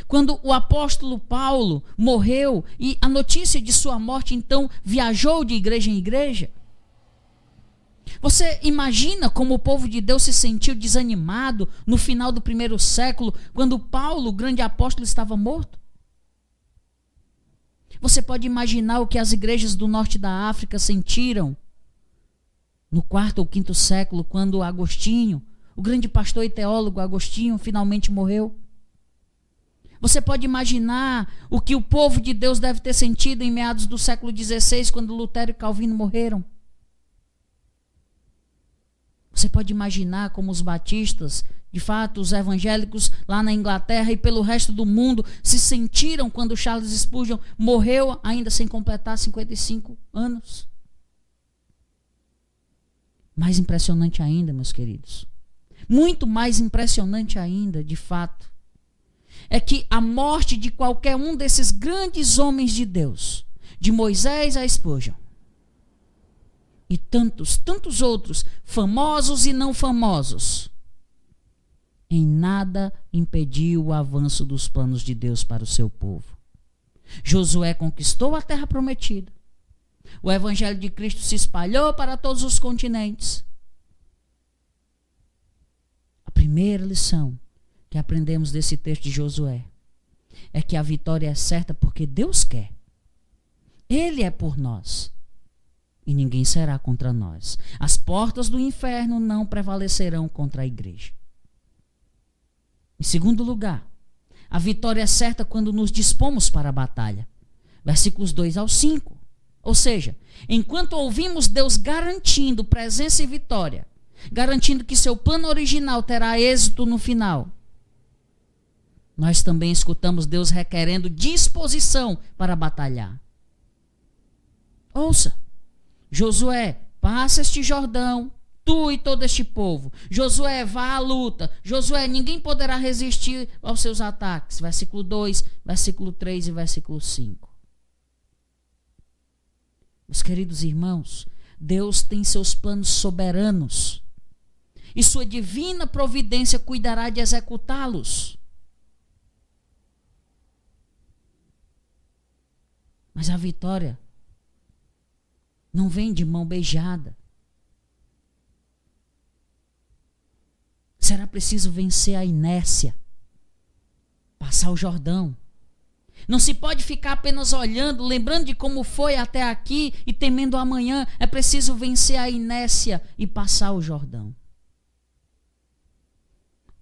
quando o apóstolo Paulo morreu e a notícia de sua morte então viajou de igreja em igreja? Você imagina como o povo de Deus se sentiu desanimado no final do 1º século, quando Paulo, o grande apóstolo, estava morto? Você pode imaginar o que as igrejas do norte da África sentiram no 4º ou 5º século, quando Agostinho, o grande pastor e teólogo Agostinho, finalmente morreu? Você pode imaginar o que o povo de Deus deve ter sentido em meados do século XVI, quando Lutero e Calvino morreram? Você pode imaginar como os batistas, de fato, os evangélicos lá na Inglaterra e pelo resto do mundo se sentiram quando Charles Spurgeon morreu ainda sem completar 55 anos? Mais impressionante ainda, meus queridos, muito mais impressionante ainda, de fato, é que a morte de qualquer um desses grandes homens de Deus, de Moisés a Spurgeon, e tantos outros, famosos e não famosos, em nada impediu o avanço dos planos de Deus para o seu povo. Josué conquistou a terra prometida. O evangelho de Cristo se espalhou para todos os continentes. A primeira lição que aprendemos desse texto de Josué é que a vitória é certa porque Deus quer. Ele é por nós e ninguém será contra nós. As portas do inferno não prevalecerão contra a igreja. Em segundo lugar, a vitória é certa quando nos dispomos para a batalha. Versículos 2 ao 5. Ou seja, enquanto ouvimos Deus garantindo presença e vitória, garantindo que seu plano original terá êxito no final, nós também escutamos Deus requerendo disposição para batalhar. Ouça, Josué, passa este Jordão, tu e todo este povo. Josué, vá à luta. Josué, ninguém poderá resistir aos seus ataques. Versículo 2, versículo 3 e versículo 5. Meus queridos irmãos, Deus tem seus planos soberanos e sua divina providência cuidará de executá-los. Mas a vitória não vem de mão beijada. Será preciso vencer a inércia, passar o Jordão. Não se pode ficar apenas olhando, lembrando de como foi até aqui e temendo amanhã. É preciso vencer a inércia e passar o Jordão.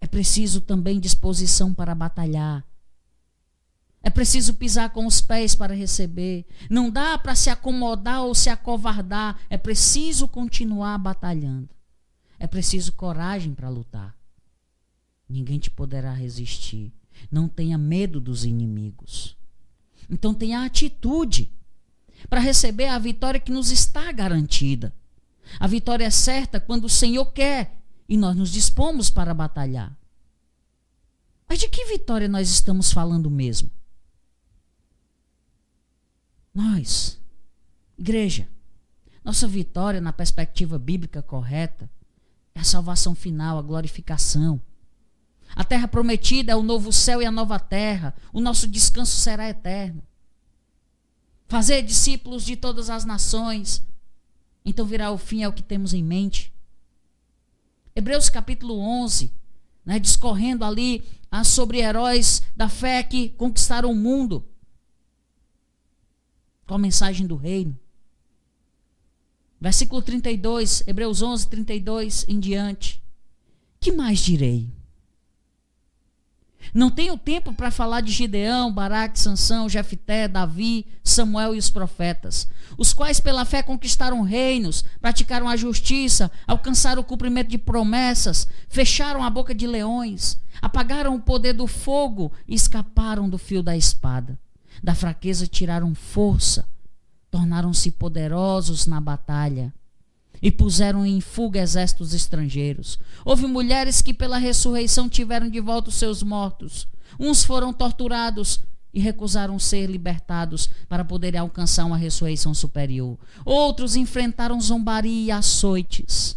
É preciso também disposição para batalhar. É preciso pisar com os pés para receber. Não dá para se acomodar ou se acovardar. É preciso continuar batalhando. É preciso coragem para lutar. Ninguém te poderá resistir. Não tenha medo dos inimigos. Então tenha atitude para receber a vitória que nos está garantida. A vitória é certa quando o Senhor quer e nós nos dispomos para batalhar. Mas de que vitória nós estamos falando mesmo? Nós, igreja, nossa vitória na perspectiva bíblica correta é a salvação final, a glorificação. A terra prometida é o novo céu e a nova terra. O nosso descanso será eterno. Fazer discípulos de todas as nações. Então virá o fim, é o que temos em mente. Hebreus capítulo 11, discorrendo ali sobre heróis da fé que conquistaram o mundo. Com a mensagem do reino. Versículo 32, Hebreus 11, 32 em diante. Que mais direi? Não tenho tempo para falar de Gideão, Baraque, Sansão, Jefté, Davi, Samuel e os profetas, os quais pela fé conquistaram reinos, praticaram a justiça, alcançaram o cumprimento de promessas, fecharam a boca de leões, apagaram o poder do fogo e escaparam do fio da espada. Da fraqueza tiraram força, tornaram-se poderosos na batalha e puseram em fuga exércitos estrangeiros. Houve mulheres que pela ressurreição tiveram de volta os seus mortos. Uns foram torturados e recusaram ser libertados para poderem alcançar uma ressurreição superior. Outros enfrentaram zombaria e açoites.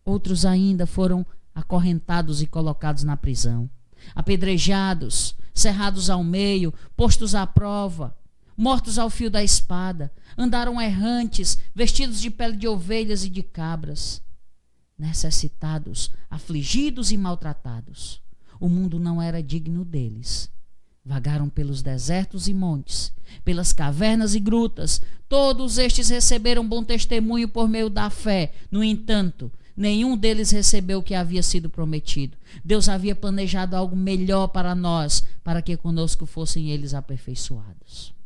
Outros ainda foram acorrentados e colocados na prisão, apedrejados, cerrados ao meio, postos à prova, mortos ao fio da espada, andaram errantes, vestidos de pele de ovelhas e de cabras, necessitados, afligidos e maltratados. O mundo não era digno deles. Vagaram pelos desertos e montes, pelas cavernas e grutas. Todos estes receberam bom testemunho por meio da fé. No entanto, nenhum deles recebeu o que havia sido prometido. Deus havia planejado algo melhor para nós, para que conosco fossem eles aperfeiçoados.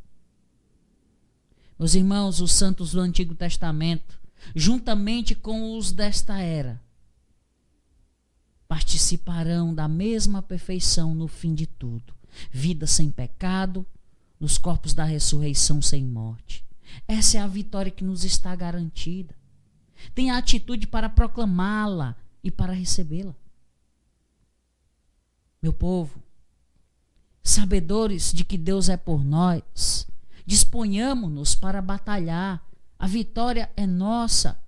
Meus irmãos, os santos do Antigo Testamento, juntamente com os desta era, participarão da mesma perfeição no fim de tudo. Vida sem pecado, nos corpos da ressurreição sem morte. Essa é a vitória que nos está garantida. Tenha atitude para proclamá-la e para recebê-la. Meu povo, sabedores de que Deus é por nós, disponhamos-nos para batalhar. A vitória é nossa.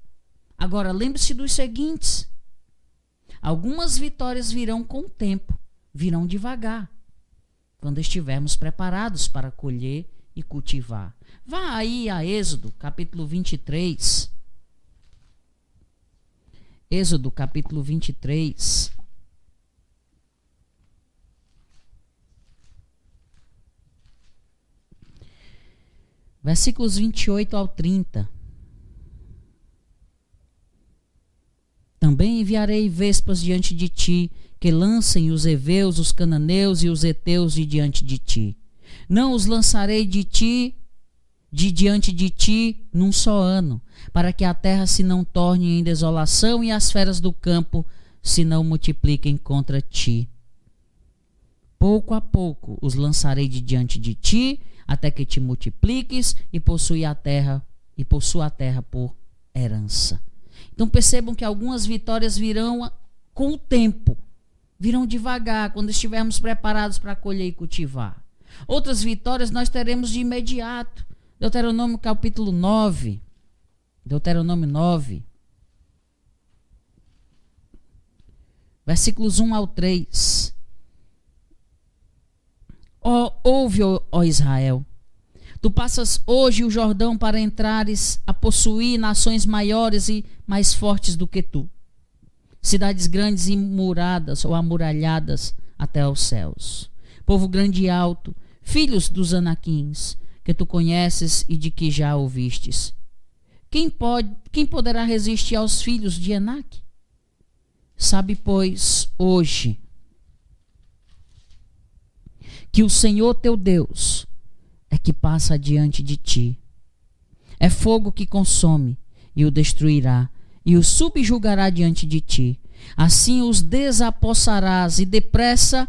Agora, lembre-se dos seguintes. Algumas vitórias virão com o tempo, virão devagar, quando estivermos preparados para colher e cultivar. Vá aí a Êxodo, capítulo 23. Êxodo, capítulo 23. Versículos 28 ao 30. Também enviarei vespas diante de ti, que lancem os heveus, os cananeus e os heteus de diante de ti. Não os lançarei de diante de ti num só ano, para que a terra se não torne em desolação e as feras do campo se não multipliquem contra ti. Pouco a pouco os lançarei de diante de ti, até que te multipliques e possua a terra por herança. Então percebam que algumas vitórias virão com o tempo, virão devagar, quando estivermos preparados para colher e cultivar. Outras vitórias nós teremos de imediato. Deuteronômio capítulo 9. Deuteronômio 9. Versículos 1 ao 3. Ouve, ó Israel, tu passas hoje o Jordão para entrares a possuir nações maiores e mais fortes do que tu, cidades grandes e muradas ou amuralhadas até aos céus, povo grande e alto, filhos dos Anaquins, que tu conheces e de que já ouvistes. Quem poderá resistir aos filhos de Enaque? Sabe, pois, hoje, que o Senhor teu Deus é que passa adiante de ti. É fogo que consome e o destruirá, e o subjugará diante de ti. Assim os desapossarás e depressa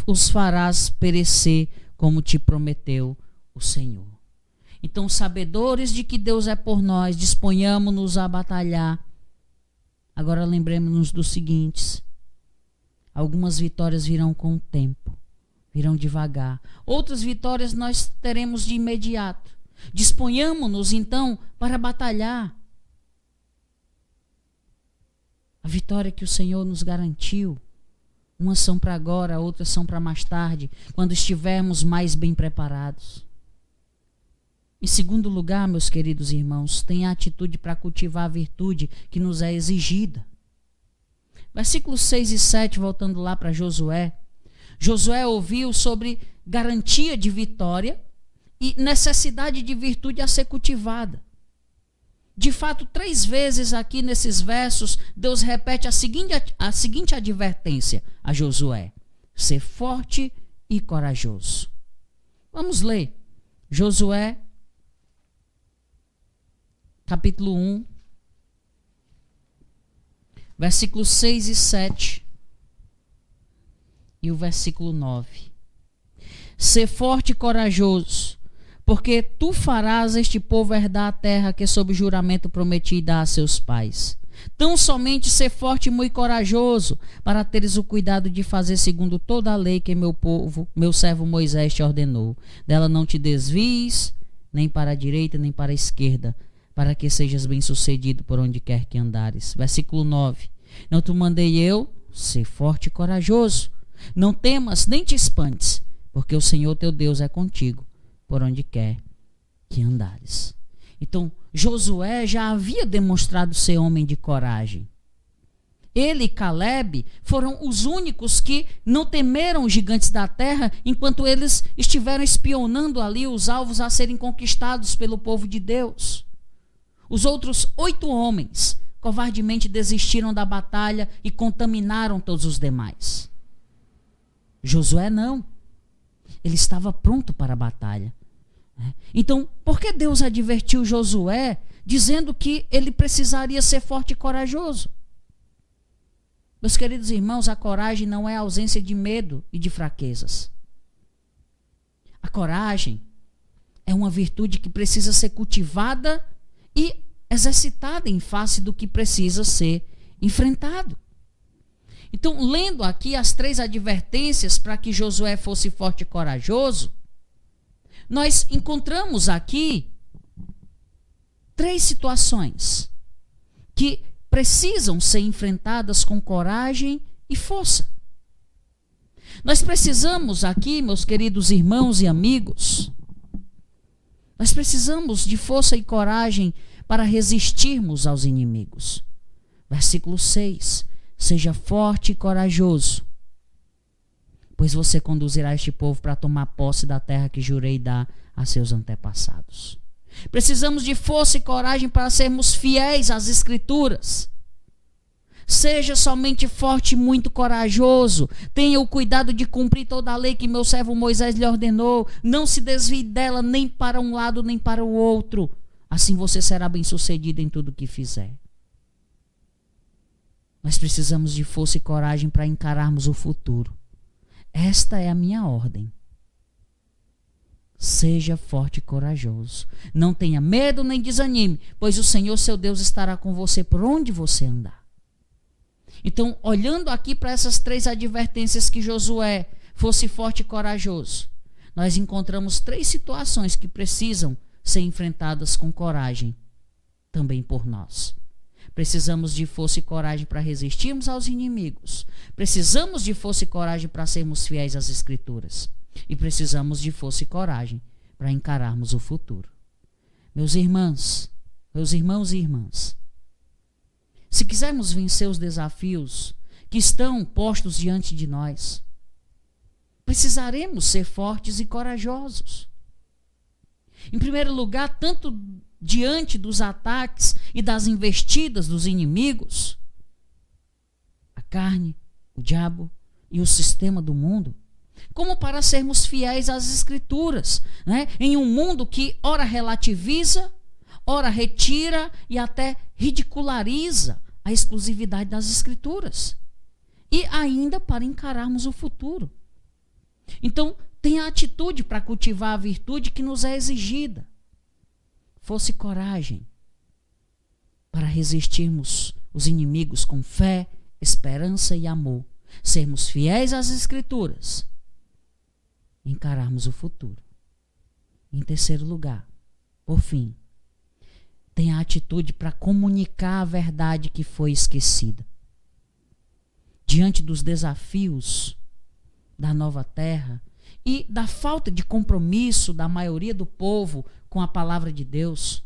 os farás perecer, como te prometeu o Senhor. Então, sabedores de que Deus é por nós, disponhamo-nos a batalhar. Agora lembremos-nos dos seguintes: algumas vitórias virão com o tempo, virão devagar. Outras vitórias nós teremos de imediato. Disponhamo-nos então para batalhar. A vitória que o Senhor nos garantiu, umas são para agora, outras são para mais tarde, quando estivermos mais bem preparados. Em segundo lugar, meus queridos irmãos, tenha atitude para cultivar a virtude que nos é exigida. Versículos 6 e 7, voltando lá para Josué. Josué ouviu sobre garantia de vitória e necessidade de virtude a ser cultivada. De fato, 3 vezes aqui nesses versos, Deus repete a seguinte advertência a Josué: ser forte e corajoso. Vamos ler. Josué, capítulo 1, versículos 6 e 7 e o versículo 9. Ser forte e corajoso, porque tu farás este povo herdar a terra que sob juramento prometi dar a seus pais. Tão somente ser forte e muito corajoso, para teres o cuidado de fazer segundo toda a lei que meu servo Moisés te ordenou. Dela não te desvies, nem para a direita, nem para a esquerda, para que sejas bem-sucedido por onde quer que andares. Versículo 9. Não te mandei eu ser forte e corajoso. Não temas, nem te espantes, porque o Senhor teu Deus é contigo, por onde quer que andares. Então, Josué já havia demonstrado ser homem de coragem. Ele e Caleb foram os únicos que não temeram os gigantes da terra enquanto eles estiveram espionando ali os alvos a serem conquistados pelo povo de Deus. Os outros 8 homens covardemente desistiram da batalha e contaminaram todos os demais. Josué não. Ele estava pronto para a batalha. Então, por que Deus advertiu Josué dizendo que ele precisaria ser forte e corajoso? Meus queridos irmãos, a coragem não é a ausência de medo e de fraquezas. A coragem é uma virtude que precisa ser cultivada e exercitada em face do que precisa ser enfrentado. Então, lendo aqui as 3 advertências para que Josué fosse forte e corajoso, nós encontramos aqui 3 situações que precisam ser enfrentadas com coragem e força. Nós precisamos aqui, meus queridos irmãos e amigos, nós precisamos de força e coragem para resistirmos aos inimigos. Versículo 6. Seja forte e corajoso, pois você conduzirá este povo para tomar posse da terra que jurei dar a seus antepassados. Precisamos de força e coragem para sermos fiéis às Escrituras. Seja somente forte e muito corajoso. Tenha o cuidado de cumprir toda a lei que meu servo Moisés lhe ordenou. Não se desvie dela nem para um lado nem para o outro. Assim você será bem-sucedido em tudo o que fizer. Nós precisamos de força e coragem para encararmos o futuro. Esta é a minha ordem. Seja forte e corajoso. Não tenha medo nem desanime, pois o Senhor seu Deus estará com você por onde você andar. Então, olhando aqui para essas 3 advertências que Josué fosse forte e corajoso, nós encontramos 3 situações que precisam ser enfrentadas com coragem também por nós. Precisamos de força e coragem para resistirmos aos inimigos. Precisamos de força e coragem para sermos fiéis às Escrituras. E precisamos de força e coragem para encararmos o futuro. Meus irmãos e irmãs, se quisermos vencer os desafios que estão postos diante de nós, precisaremos ser fortes e corajosos. Em primeiro lugar, tanto diante dos ataques e das investidas dos inimigos, a carne, o diabo e o sistema do mundo, como para sermos fiéis às Escrituras, né? Em um mundo que ora relativiza, ora retira e até ridiculariza a exclusividade das Escrituras. E ainda para encararmos o futuro. Então, tenha atitude para cultivar a virtude que nos é exigida. Força e coragem para resistirmos os inimigos com fé, esperança e amor. Sermos fiéis às Escrituras. E encararmos o futuro. Em terceiro lugar, por fim, tenha atitude para comunicar a verdade que foi esquecida. Diante dos desafios da nova terra e da falta de compromisso da maioria do povo com a palavra de Deus,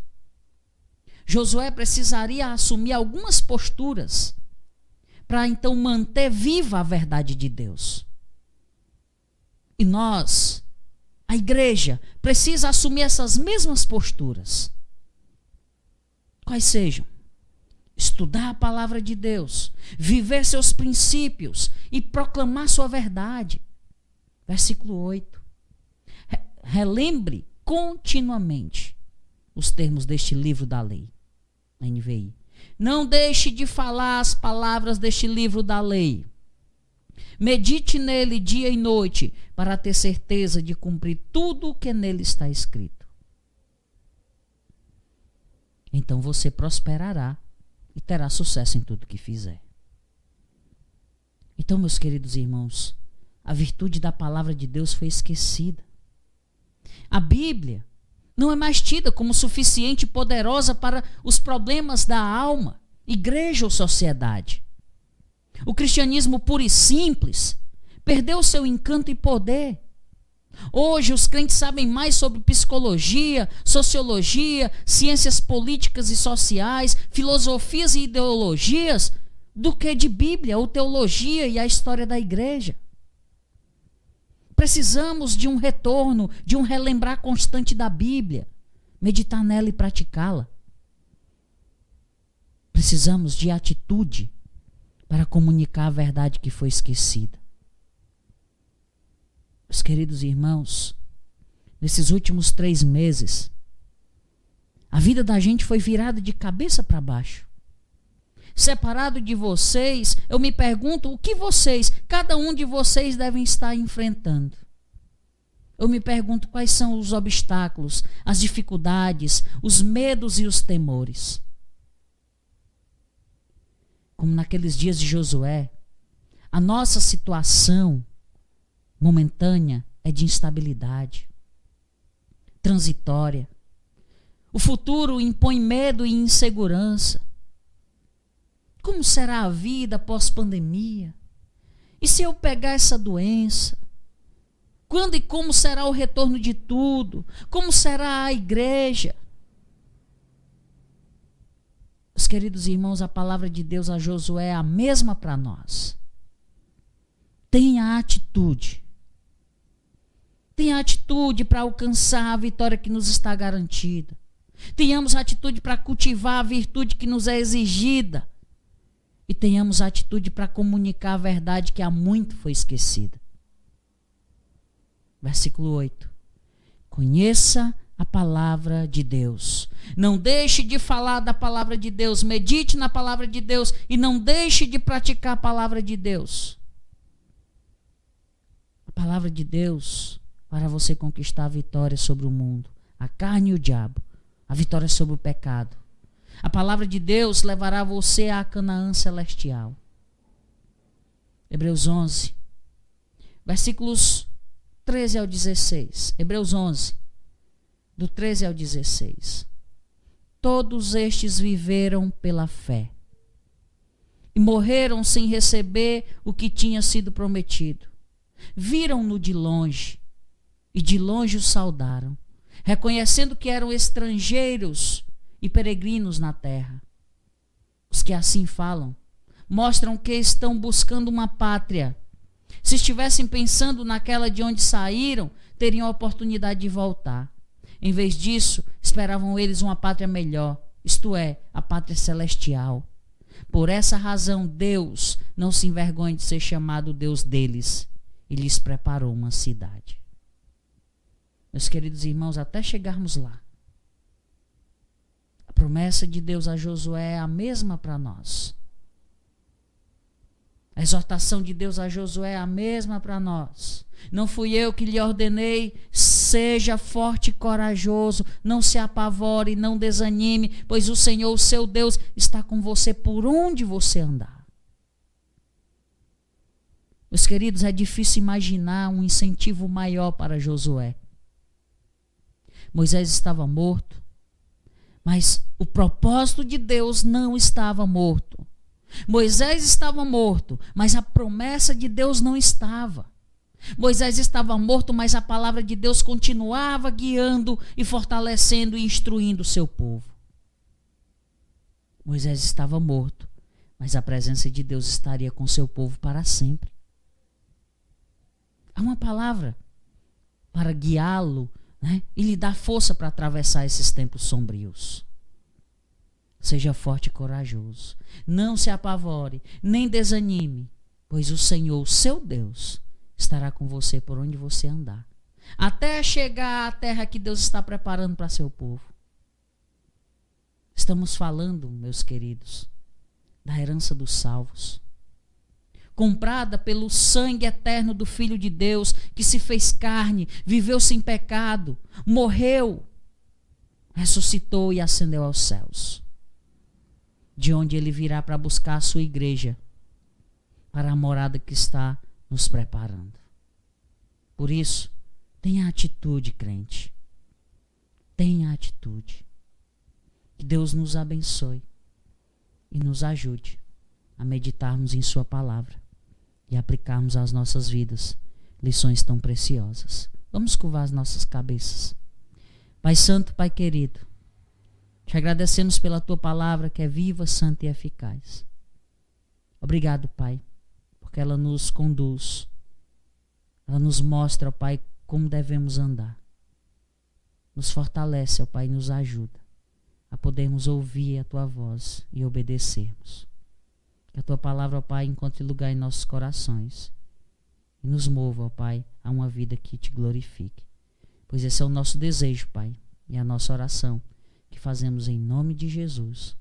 Josué precisaria assumir algumas posturas para então manter viva a verdade de Deus. E nós, a igreja, precisa assumir essas mesmas posturas. Quais sejam? Estudar a palavra de Deus, viver seus princípios e proclamar sua verdade. Versículo 8. Relembre continuamente os termos deste livro da lei. NVI. Não deixe de falar as palavras deste livro da lei. Medite nele dia e noite, para ter certeza de cumprir tudo o que nele está escrito. Então você prosperará e terá sucesso em tudo que fizer. Então, meus queridos irmãos, a virtude da palavra de Deus foi esquecida. A Bíblia não é mais tida como suficiente e poderosa para os problemas da alma, igreja ou sociedade. O cristianismo puro e simples perdeu seu encanto e poder. Hoje os crentes sabem mais sobre psicologia, sociologia, ciências políticas e sociais, filosofias e ideologias do que de Bíblia ou teologia e a história da igreja. Precisamos de um retorno, de um relembrar constante da Bíblia, meditar nela e praticá-la. Precisamos de atitude para comunicar a verdade que foi esquecida. Meus queridos irmãos, nesses últimos 3 meses, a vida da gente foi virada de cabeça para baixo. Separado de vocês, eu me pergunto o que vocês, cada um de vocês, devem estar enfrentando. Eu me pergunto quais são os obstáculos, as dificuldades, os medos e os temores. Como naqueles dias de Josué, a nossa situação momentânea é de instabilidade, transitória. O futuro impõe medo e insegurança. Como será a vida pós-pandemia? E se eu pegar essa doença? Quando e como será o retorno de tudo? Como será a igreja? Meus queridos irmãos, a palavra de Deus a Josué é a mesma para nós. Tenha atitude. Tenha atitude para alcançar a vitória que nos está garantida. Tenhamos atitude para cultivar a virtude que nos é exigida. E tenhamos atitude para comunicar a verdade que há muito foi esquecida. Versículo 8. Conheça a palavra de Deus. Não deixe de falar da palavra de Deus. Medite na palavra de Deus e não deixe de praticar a palavra de Deus. A palavra de Deus para você conquistar a vitória sobre o mundo, a carne e o diabo, a vitória sobre o pecado. A palavra de Deus levará você à Canaã celestial. Hebreus 11, versículos 13 ao 16. Hebreus 11, do 13 ao 16. todos estes viveram pela fé e morreram sem receber o que tinha sido prometido. Viram-no de longe e de longe o saudaram, reconhecendo que eram estrangeiros e peregrinos na terra. Os que assim falam mostram que estão buscando uma pátria. Se estivessem pensando naquela de onde saíram, teriam a oportunidade de voltar. Em vez disso, esperavam eles uma pátria melhor, isto é, a pátria celestial. Por essa razão, Deus não se envergonha de ser chamado Deus deles e lhes preparou uma cidade. Meus queridos irmãos, até chegarmos lá, a promessa de Deus a Josué é a mesma para nós. A exortação de Deus a Josué é a mesma para nós. Não fui eu que lhe ordenei, seja forte e corajoso, não se apavore, não desanime, pois o Senhor, o seu Deus, está com você por onde você andar. Meus queridos, é difícil imaginar um incentivo maior para Josué. Moisés estava morto, mas o propósito de Deus não estava morto. Moisés estava morto, mas a promessa de Deus não estava. Moisés estava morto, mas a palavra de Deus continuava guiando e fortalecendo e instruindo o seu povo. Moisés estava morto, mas a presença de Deus estaria com seu povo para sempre. Há uma palavra para guiá-lo, né, e lhe dar força para atravessar esses tempos sombrios. Seja forte e corajoso. Não se apavore, nem desanime, pois o Senhor, seu Deus, estará com você por onde você andar, até chegar à terra que Deus está preparando para seu povo. Estamos falando, meus queridos, da herança dos salvos, comprada pelo sangue eterno do Filho de Deus, que se fez carne, viveu sem pecado, morreu, ressuscitou e ascendeu aos céus, de onde ele virá para buscar a sua igreja, para a morada que está nos preparando. Por isso, tenha atitude, crente. Tenha atitude. Que Deus nos abençoe e nos ajude a meditarmos em sua palavra e aplicarmos às nossas vidas lições tão preciosas. Vamos curvar as nossas cabeças. Pai Santo, Pai querido, te agradecemos pela tua palavra que é viva, santa e eficaz. Obrigado, Pai, porque ela nos conduz, ela nos mostra, ó Pai, como devemos andar. Nos fortalece, ó Pai, e nos ajuda a podermos ouvir a tua voz e obedecermos. Que a tua palavra, ó Pai, encontre lugar em nossos corações e nos mova, ó Pai, a uma vida que te glorifique. Pois esse é o nosso desejo, Pai, e a nossa oração, que fazemos em nome de Jesus.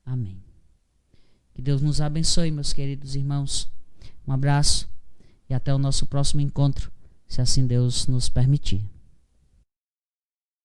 Amém. Que Deus nos abençoe, meus queridos irmãos. Um abraço e até o nosso próximo encontro, se assim Deus nos permitir.